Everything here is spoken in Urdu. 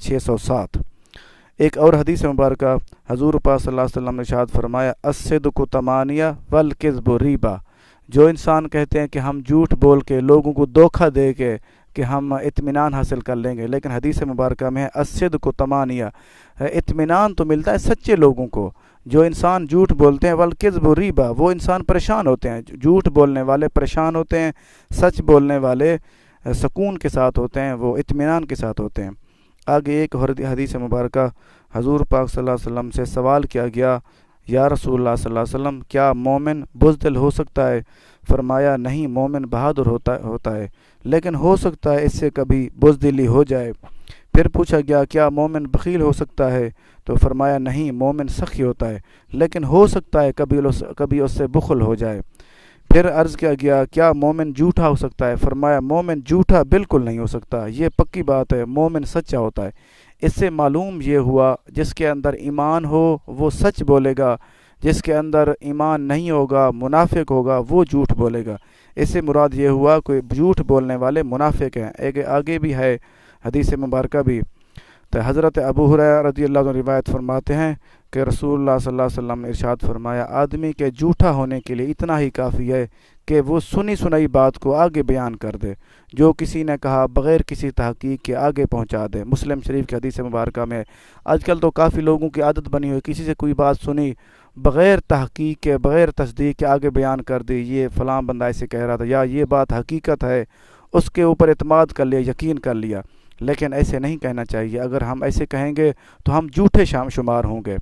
607۔ ایک اور حدیث مبارکہ حضور پاک صلی اللہ علیہ وسلم نے ارشاد فرمایا الصدق تمانیہ والکذب ریبہ، جو انسان کہتے ہیں کہ ہم جھوٹ بول کے لوگوں کو دھوکہ دے کے کہ ہم اطمینان حاصل کر لیں گے، لیکن حدیث مبارکہ میں ہے الصدق تمانیہ، اطمینان تو ملتا ہے سچے لوگوں کو۔ جو انسان جھوٹ بولتے ہیں والکذب ریبہ، وہ انسان پریشان ہوتے ہیں، جھوٹ بولنے والے پریشان ہوتے ہیں، سچ بولنے والے سکون کے ساتھ ہوتے ہیں، وہ اطمینان کے ساتھ ہوتے ہیں۔ آگے ایک اور حدیث مبارکہ حضور پاک صلی اللہ علیہ وسلم سے سوال کیا گیا، یا رسول اللہ صلی اللہ علیہ وسلم کیا مومن بزدل ہو سکتا ہے؟ فرمایا نہیں، مومن بہادر ہوتا ہے، لیکن ہو سکتا ہے اس سے کبھی بزدلی ہو جائے۔ پھر پوچھا گیا کیا مومن بخیل ہو سکتا ہے؟ تو فرمایا نہیں، مومن سخی ہوتا ہے، لیکن ہو سکتا ہے کبھی اس سے بخل ہو جائے۔ پھر عرض کیا گیا کیا مومن جھوٹا ہو سکتا ہے؟ فرمایا مومن جھوٹا بالکل نہیں ہو سکتا، یہ پکی بات ہے، مومن سچا ہوتا ہے۔ اس سے معلوم یہ ہوا جس کے اندر ایمان ہو وہ سچ بولے گا، جس کے اندر ایمان نہیں ہوگا، منافق ہوگا، وہ جھوٹ بولے گا۔ اس سے مراد یہ ہوا کہ جھوٹ بولنے والے منافق ہیں۔ آگے بھی ہے حدیث مبارکہ بھی، تو حضرت ابو ہریرہ رضی اللہ عنہ روایت فرماتے ہیں کہ رسول اللہ صلی اللہ علیہ وسلم نے ارشاد فرمایا آدمی کے جھوٹا ہونے کے لیے اتنا ہی کافی ہے کہ وہ سنی سنائی بات کو آگے بیان کر دے، جو کسی نے کہا بغیر کسی تحقیق کے آگے پہنچا دے۔ مسلم شریف کی حدیث مبارکہ میں آج کل تو کافی لوگوں کی عادت بنی ہوئی، کسی سے کوئی بات سنی بغیر تحقیق کے بغیر تصدیق کے آگے بیان کر دی، یہ فلاں بندہ ایسے کہہ رہا تھا یا یہ بات حقیقت ہے، اس کے اوپر اعتماد کر لیا، یقین کر لیا۔ لیکن ایسے نہیں کہنا چاہیے، اگر ہم ایسے کہیں گے تو ہم جھوٹے شمار ہوں گے۔